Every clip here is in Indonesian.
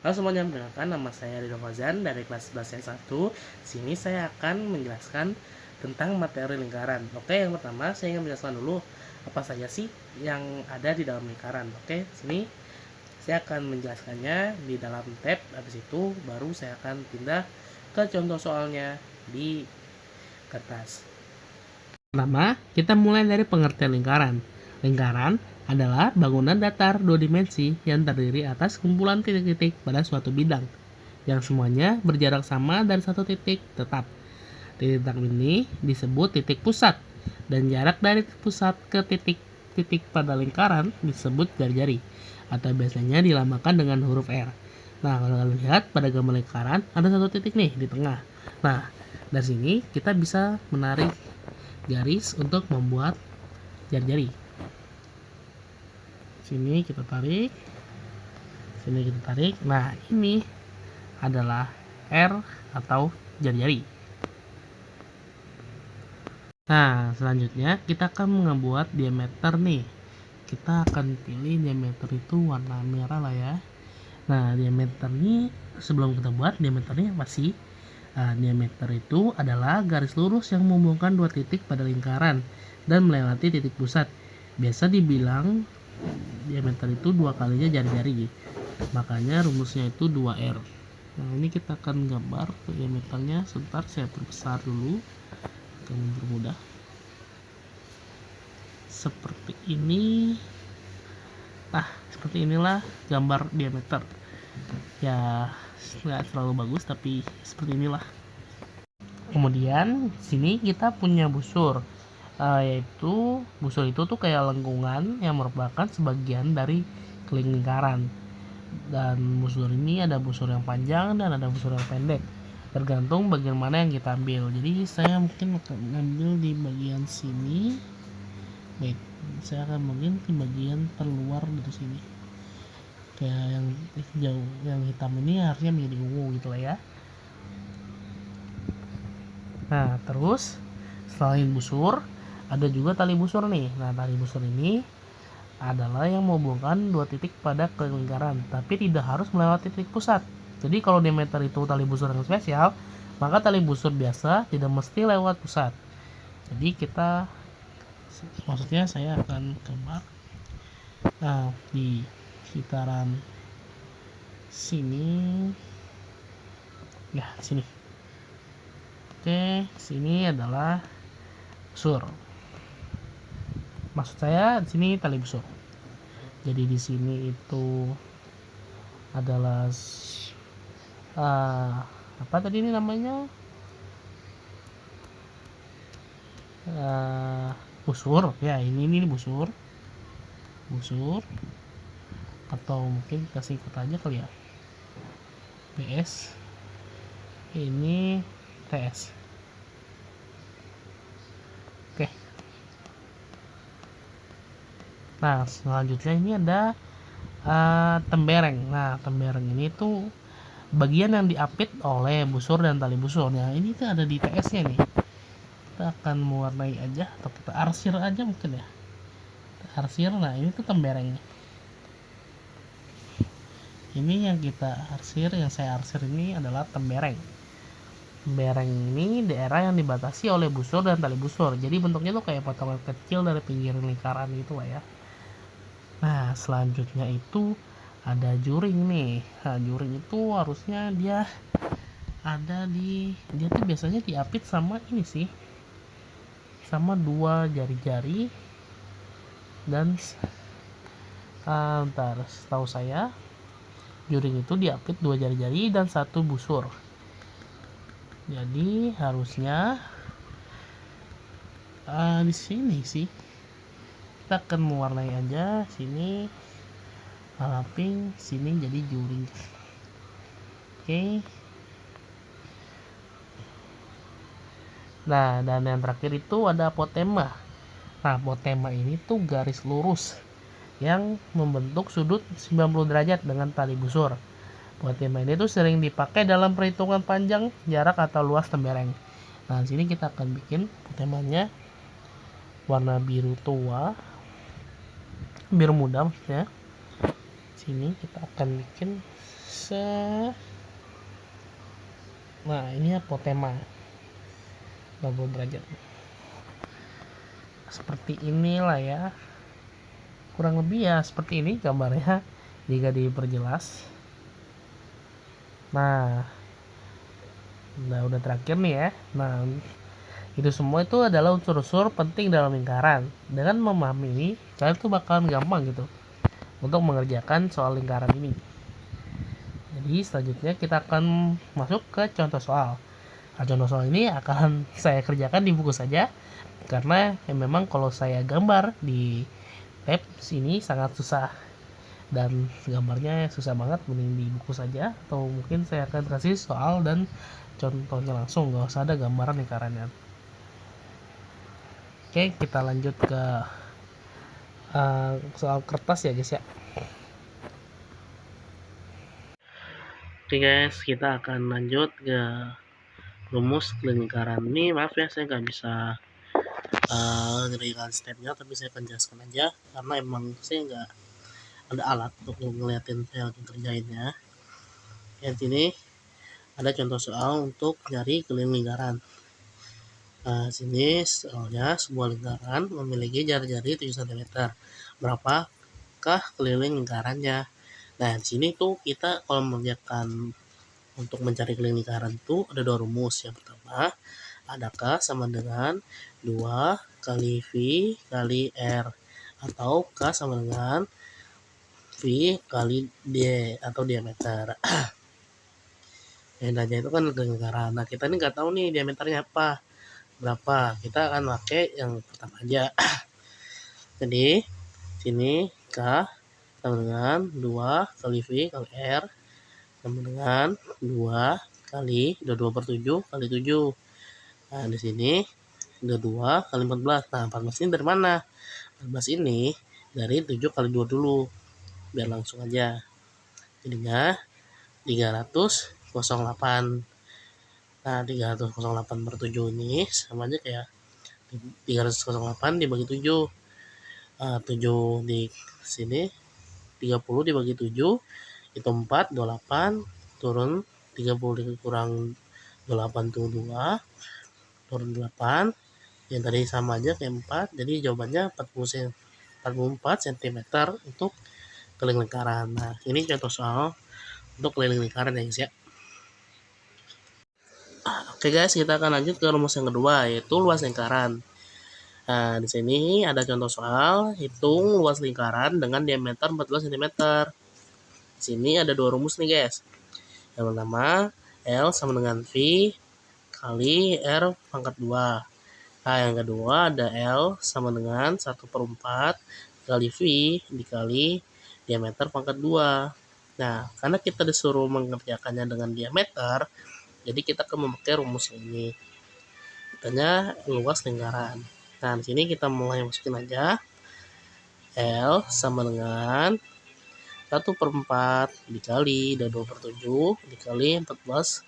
Halo semuanya, perkenalkan nama saya Ridho Fauzan dari kelas 11 yang 1. Sini saya akan menjelaskan tentang materi lingkaran. Oke, yang pertama saya ingin menjelaskan dulu apa saja sih yang ada di dalam lingkaran. Oke, sini saya akan menjelaskannya di dalam tab. Habis itu baru saya akan pindah ke contoh soalnya di kertas. Pertama, kita mulai dari pengertian lingkaran. Lingkaran adalah bangunan datar dua dimensi yang terdiri atas kumpulan titik-titik pada suatu bidang, yang semuanya berjarak sama dari satu titik tetap. Titik ini disebut titik pusat, dan jarak dari pusat ke titik-titik pada lingkaran disebut jari-jari, atau biasanya dilambangkan dengan huruf R. Nah, kalau kalian lihat pada gambar lingkaran ada satu titik nih di tengah. Nah, dari sini kita bisa menarik garis untuk membuat jari-jari. Sini kita tarik, sini kita tarik. Nah, ini adalah R atau jari-jari. Nah, selanjutnya kita akan membuat diameter nih. Kita akan pilih diameter itu warna merah lah ya. Nah, diameter ini sebelum kita buat diameternya apa sih? Nah, diameter itu adalah garis lurus yang menghubungkan dua titik pada lingkaran dan melewati titik pusat. Biasa dibilang diameter itu dua kalinya jari-jari, makanya rumusnya itu 2R. Nah, ini kita akan gambar diameternya. Sebentar, saya perbesar dulu akan mempermudah. Seperti ini. Nah, seperti inilah gambar diameter. Ya, nggak terlalu bagus, tapi seperti inilah. Kemudian sini kita punya busur, yaitu busur itu tuh kayak lengkungan yang merupakan sebagian dari lingkaran. Dan busur ini ada busur yang panjang dan ada busur yang pendek, tergantung bagian mana yang kita ambil. Jadi saya mungkin akan ambil di bagian sini. Baik, saya akan mungkin di bagian terluar dari sini. Kayak yang jauh, yang hitam ini harusnya menjadi ungu gitu lah ya. Nah, terus selain busur ada juga tali busur nih. Nah, tali busur ini adalah yang menghubungkan dua titik pada lingkaran, tapi tidak harus melewati titik pusat. Jadi kalau diameter itu tali busur yang spesial, maka tali busur biasa tidak mesti lewat pusat. Jadi maksudnya saya akan gambar di sekitaran sini, ya sini. Oke, sini adalah busur. Maksud saya di sini tali busur. Jadi di sini itu adalah apa tadi ini namanya, busur ya. Ini busur atau mungkin kasih kata aja kali ya, BS. Ini TS. Oke. Nah, selanjutnya ini ada tembereng. Nah, tembereng ini tuh bagian yang diapit oleh busur dan tali busur. Nah, ini tuh ada di TS-nya nih. Kita akan mewarnai aja atau kita arsir aja mungkin ya. Arsir. Nah, ini tuh temberengnya. Ini yang kita arsir, yang saya arsir ini adalah tembereng. Tembereng ini daerah yang dibatasi oleh busur dan tali busur. Jadi bentuknya tuh kayak potongan kecil dari pinggir lingkaran gitu lah ya. Nah, selanjutnya itu ada juring nih. Nah, juring itu harusnya dia tuh biasanya diapit sama ini sih, sama dua jari-jari. Dan ntar setahu saya juring itu diapit dua jari-jari dan satu busur. Jadi harusnya di sini sih kita akan mewarnai aja sini pink, sini jadi juring. Oke. Nah, dan yang terakhir itu ada apotema. Nah, apotema ini tuh garis lurus yang membentuk sudut 90 derajat dengan tali busur. Apotema ini tuh sering dipakai dalam perhitungan panjang, jarak atau luas tembereng. Nah, di sini kita akan bikin apotemanya warna biru tua, biru muda maksudnya. Sini kita akan bikin Nah, ini apotema 20 derajat. Seperti inilah ya. Kurang lebih ya seperti ini gambarnya jika diperjelas. Nah, udah terakhir nih ya. Nah, itu semua itu adalah unsur-unsur penting dalam lingkaran. Dengan memahami ini, kalian tuh bakalan gampang gitu untuk mengerjakan soal lingkaran ini. Jadi selanjutnya kita akan masuk ke contoh soal. Nah, contoh soal ini akan saya kerjakan di buku saja karena memang kalau saya gambar di tab sini sangat susah dan gambarnya susah banget, mending di buku saja, atau mungkin saya akan kasih soal dan contohnya langsung, nggak usah ada gambaran lingkarannya. Oke, kita lanjut ke soal kertas ya guys ya. Oke guys, kita akan lanjut ke rumus lingkaran. Ini maaf ya saya nggak bisa ngerikan stepnya, tapi saya akan jelaskan aja karena emang saya nggak ada alat untuk ngeliatin saya lagi kerjainnya. Yang ini ada contoh soal untuk nyari keliling lingkaran. Nah, sini soalnya sebuah lingkaran memiliki jari-jari 7 cm. Berapakah keliling lingkarannya? Nah, di sini tuh kita kalau mengerjakan untuk mencari keliling lingkaran itu ada dua rumus. Yang pertama, ada K sama dengan 2 kali V kali R, atau K sama dengan V kali D atau diameter. Bedanya itu kan lingkaran. Nah, kita ini nggak tahu nih diameternya apa, berapa. Kita akan pakai yang pertama aja. Jadi sini K sama dengan 2 kali V kali R sama dengan 2 kali 22 per 7 kali 7. Nah, di sini 22 kali 14. Nah, 14 ini dari mana? 14 ini dari 7 kali 2 dulu. Biar langsung aja. Jadinya 308. Nah, 308 per 7 ini sama aja kayak 308 dibagi 7. 7 di sini, 30 dibagi 7 itu 4, 28 turun 30 dikurang 8 tuh 2, turun 8. Yang tadi sama aja kayak 4, jadi jawabannya 44 cm untuk keliling lingkaran. Nah, ini contoh soal untuk keliling lingkaran ya guys ya. Oke guys, kita akan lanjut ke rumus yang kedua, yaitu luas lingkaran. Nah, di sini ada contoh soal hitung luas lingkaran dengan diameter 14 cm. Di sini ada dua rumus nih guys. Yang pertama, L sama dengan V kali R pangkat 2. Nah, yang kedua ada L sama dengan 1/4 kali V dikali diameter pangkat 2. Nah, karena kita disuruh mengerjakannya dengan diameter, jadi kita akan memakai rumus ini. Katanya luas lingkaran. Nah, di sini kita mulai masukin aja. L sama dengan 1/4 dikali 22 per 7 dikali 14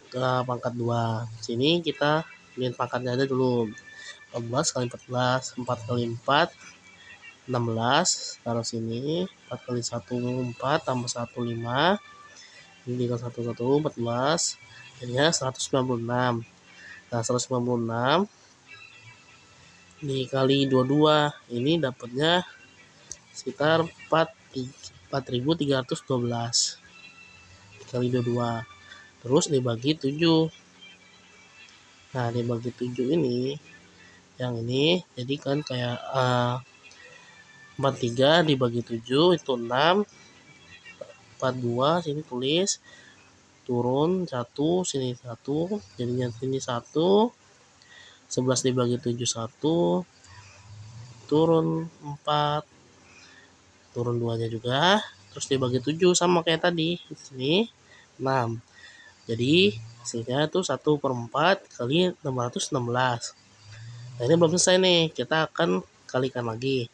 ke pangkat 2. Sini kita lihat pangkatnya aja dulu. 14 kali 14, 4 kali 4, 16. Taruh sini, 4 kali 1, 4, tambah 1, 5. Ini tinggal 1, 1, 14. Jadinya 196. Nah, 196 dikali 22. Ini dapatnya sekitar 4.312 dikali 22. Terus dibagi 7. Nah, dibagi 7 ini, yang ini jadi kan kayak 43 dibagi 7 itu 6. 42 sini tulis, turun 1 sini 1, jadinya sini 1. 11 dibagi 7 1, turun 4, turun 2 nya juga, terus dibagi 7 sama kayak tadi di sini 6. Jadi hasilnya itu 1/4 kali 616. Nah, ini belum selesai nih, kita akan kalikan lagi.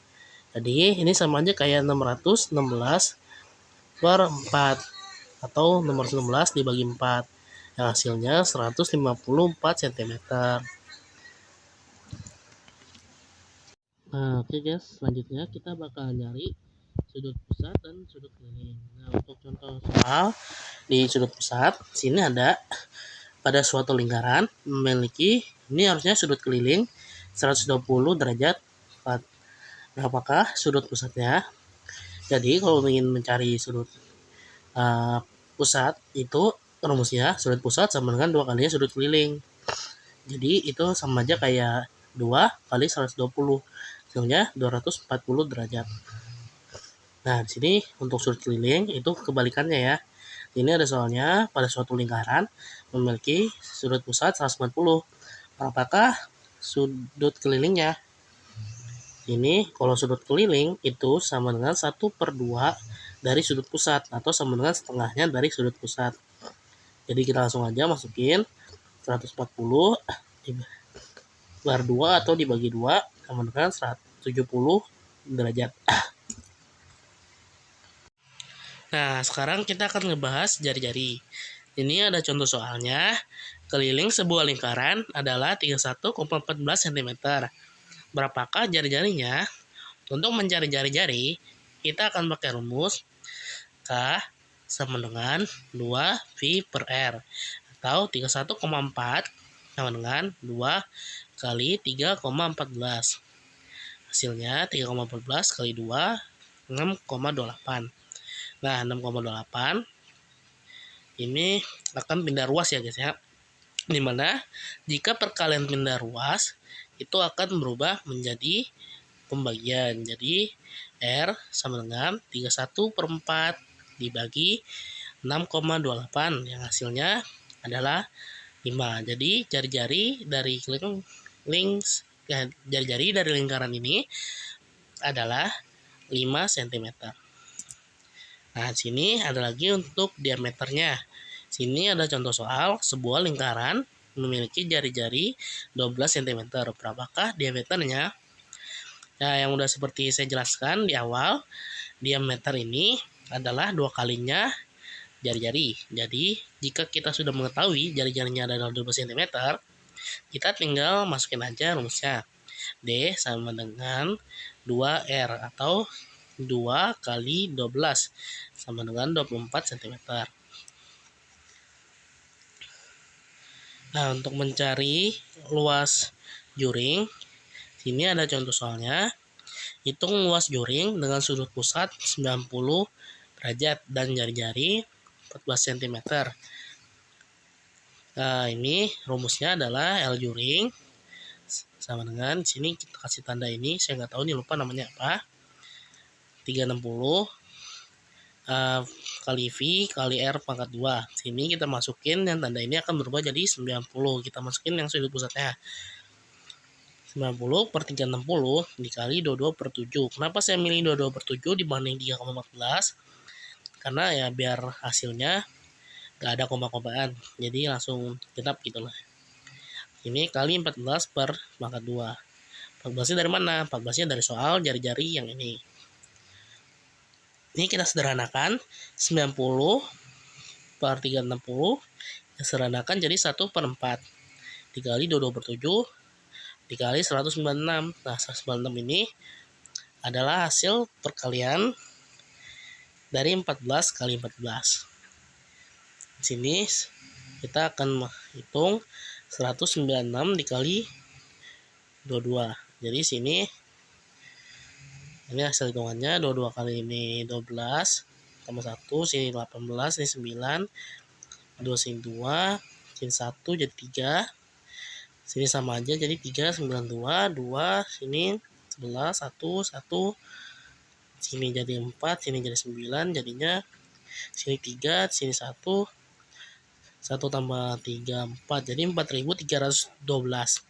Jadi ini sama aja kayak 616 per 4 atau 616 dibagi 4. Yang hasilnya 154 cm. Nah, oke guys, selanjutnya kita bakal nyari sudut pusat dan sudut keliling. Nah, untuk contoh soal di sudut pusat, sini ada pada suatu lingkaran memiliki, ini harusnya sudut keliling 120 derajat 4. Nah, apakah sudut pusatnya? Jadi kalau ingin mencari sudut pusat itu rumusnya sudut pusat sama dengan 2 kali sudut keliling. Jadi itu sama aja kayak 2 kali 120, hasilnya 240 derajat. Nah, di sini untuk sudut keliling itu kebalikannya ya. Ini ada soalnya pada suatu lingkaran memiliki sudut pusat 190. Apakah sudut kelilingnya? Ini kalau sudut keliling itu sama dengan 1/2 dari sudut pusat atau sama dengan setengahnya dari sudut pusat. Jadi kita langsung aja masukin 140 bar 2 atau dibagi 2 sama dengan 170 derajat. Nah, sekarang kita akan ngebahas jari-jari. Ini ada contoh soalnya. Keliling sebuah lingkaran adalah 31,14 cm. Berapakah jari-jarinya? Untuk mencari jari-jari, kita akan pakai rumus K sama dengan 2 V per R. Atau 31,4 sama dengan 2 kali 3,14. Hasilnya 3,14 kali 2, 6,28. Nah, 6,28 ini akan pindah ruas ya guys ya. Dimana jika perkalian pindah ruas itu akan berubah menjadi pembagian. Jadi R sama dengan 31/4 dibagi 6,28 yang hasilnya adalah 5. Jadi jari-jari dari jari-jari dari lingkaran ini adalah 5 cm. Nah, sini ada lagi untuk diameternya. Sini ada contoh soal sebuah lingkaran memiliki jari-jari 12 cm. Berapakah diameternya? Nah, yang udah seperti saya jelaskan di awal, diameter ini adalah 2 kalinya jari-jari. Jadi, jika kita sudah mengetahui jari-jarinya adalah 12 cm, kita tinggal masukin aja rumusnya. D sama dengan 2R atau 2 kali 12 sama dengan 24 cm. Nah, untuk mencari luas juring, sini ada contoh soalnya. Hitung luas juring dengan sudut pusat 90 derajat dan jari-jari 14 cm. Nah, ini rumusnya adalah L juring sama dengan sini kita kasih tanda ini, saya nggak tahu nih, lupa namanya apa. 360 kali V kali R pangkat 2. Sini kita masukin yang tanda ini akan berubah jadi 90. Kita masukin yang sudut pusatnya. 90 per 360 dikali 22/7. Kenapa saya milih 22/7 dibanding 3,14? Karena ya biar hasilnya gak ada koma-komaan. Jadi langsung genap gitu lah. Ini kali 14 per pangkat 2. 14-nya dari mana? 14-nya dari soal jari-jari yang ini. Ini kita sederhanakan 90 per 360 kita sederhanakan jadi 1/4 dikali 22/7 dikali 196. Nah, 196 ini adalah hasil perkalian dari 14 kali 14. Di sini kita akan menghitung 196 dikali 22. Jadi sini ini hasil hitungannya 22 kali ini 12 tambah 1, sini 18, ini 9, 2 sini 2, sini 1 jadi 3. Sini sama aja jadi 3, 92, 2, sini 11, 1, 1. Sini jadi 4, sini jadi 9, jadinya sini 3, sini 1. 1 tambah 3, 4. Jadi 4.312.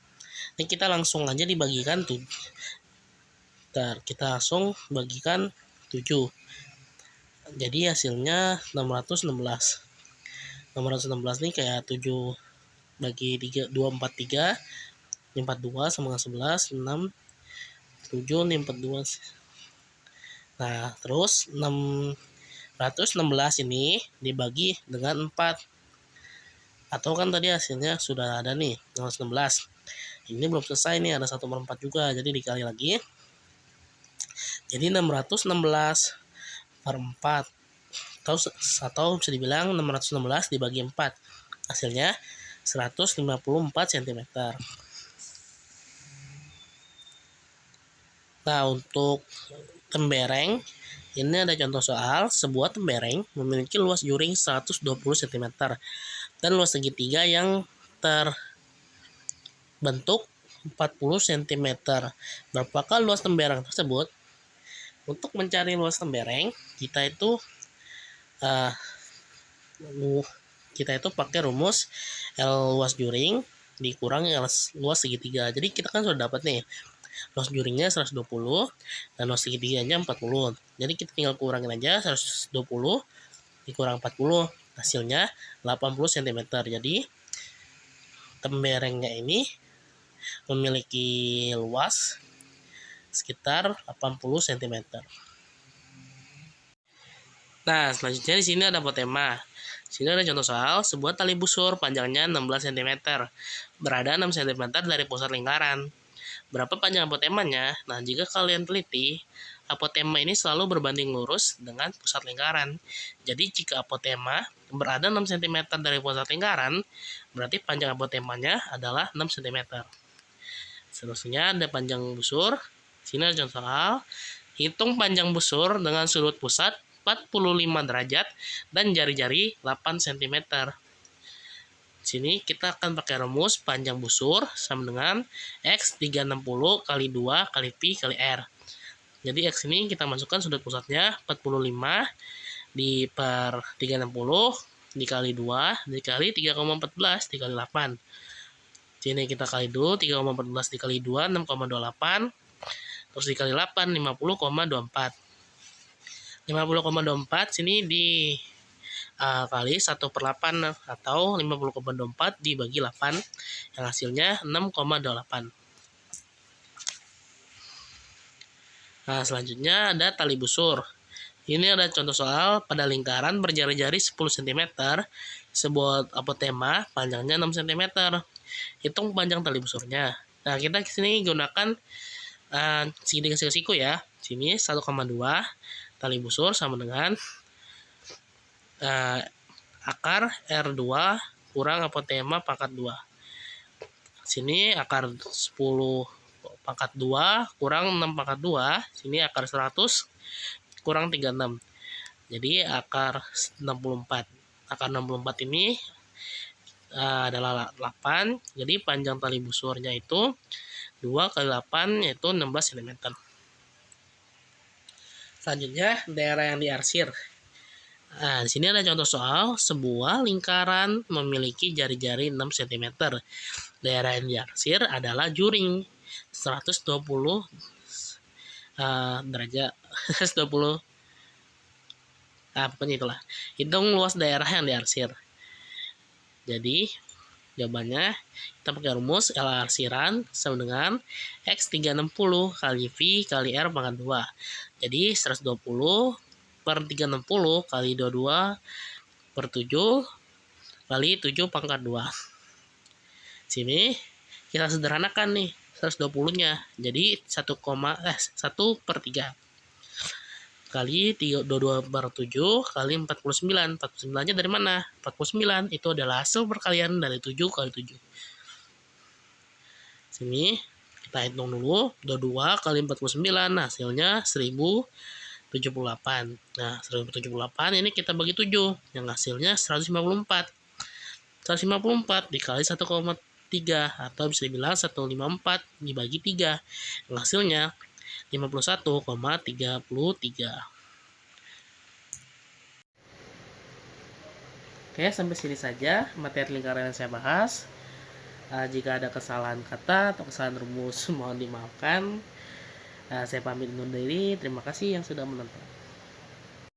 Ini kita langsung aja dibagikan tuh. Kita langsung bagikan 7. Jadi hasilnya 616. 616 nih kayak 7 bagi 3, 243, 42 sama dengan 11, 6, 7, ini 42. Nah, terus 616 ini dibagi dengan 4. Atau kan tadi hasilnya sudah ada nih, 616. Ini belum selesai nih, ada 1/4 juga. Jadi dikali lagi. Jadi 616 per 4 atau bisa dibilang 616 dibagi 4. Hasilnya 154 cm. Nah, untuk tembereng, ini ada contoh soal. Sebuah tembereng memiliki luas juring 120 cm dan luas segitiga yang terbentuk 40 cm. Berapakah luas tembereng tersebut? Untuk mencari luas tembereng, kita itu pakai rumus L luas juring dikurangi L luas segitiga. Jadi kita kan sudah dapat nih luas juringnya 120 dan luas segitiganya 40. Jadi kita tinggal kurangin aja 120 dikurang 40, hasilnya 80 cm. Jadi temberengnya ini memiliki luas sekitar 80 cm. Nah, selanjutnya di sini ada apotema. Di sini ada contoh soal, sebuah tali busur panjangnya 16 cm, berada 6 cm dari pusat lingkaran. Berapa panjang apotemanya? Nah, jika kalian teliti, apotema ini selalu berbanding lurus dengan pusat lingkaran. Jadi, jika apotema berada 6 cm dari pusat lingkaran, berarti panjang apotemanya adalah 6 cm. Seterusnya ada panjang busur. Di sini ada contoh soal, hitung panjang busur dengan sudut pusat 45 derajat dan jari-jari 8 cm. Sini kita akan pakai rumus panjang busur sama dengan X 360 kali 2 kali Pi kali R. Jadi X ini kita masukkan sudut pusatnya 45 di per 360 dikali 2 dikali 3,14 dikali 8. Sini kita kali dulu 3,14 dikali 2 6,28 terus dikali 8 50,24. 50,24 sini di kali 1/8 atau 50,24 dibagi 8 yang hasilnya 6,28. Nah, selanjutnya ada tali busur. Ini ada contoh soal pada lingkaran berjari-jari 10 cm, sebuah apotema panjangnya 6 cm. Hitung panjang tali busurnya. Nah, kita sini gunakan segitiga siku ya. Sini 1,2 tali busur sama dengan akar R2 kurang apotema pangkat 2. Sini akar 10 pangkat 2 kurang 6 pangkat 2. Sini akar 100 kurang 36. Jadi akar 64. Akar 64 ini adalah 8. Jadi panjang tali busurnya itu 2 kali 8 yaitu 16 cm. Selanjutnya daerah yang diarsir. Nah, di sini ada contoh soal sebuah lingkaran memiliki jari-jari 6 cm. Daerah yang diarsir adalah juring 120 derajat 120. Pokoknya itulah. Hitung luas daerah yang diarsir. Jadi jawabannya kita pakai rumus L arsiran sama dengan X 360 kali V kali R pangkat 2. Jadi 120 per 360 kali 22 per 7 kali 7 pangkat 2. Sini kita sederhanakan nih 120-nya. Jadi 1 per 3 kali 22 per 7 kali 49. 49-nya dari mana? 49 itu adalah hasil perkalian dari 7 kali 7. Sini kita hitung dulu. 22 kali 49 hasilnya 1078. Nah, 1078 ini kita bagi 7. Yang hasilnya 154. 154 dikali 1,3 atau bisa dibilang 154 dibagi 3. Yang hasilnya 51,33. Oke, sampai sini saja materi lingkaran yang saya bahas. Jika ada kesalahan kata atau kesalahan rumus mohon dimaafkan. Saya pamit undur diri. Terima kasih yang sudah menonton.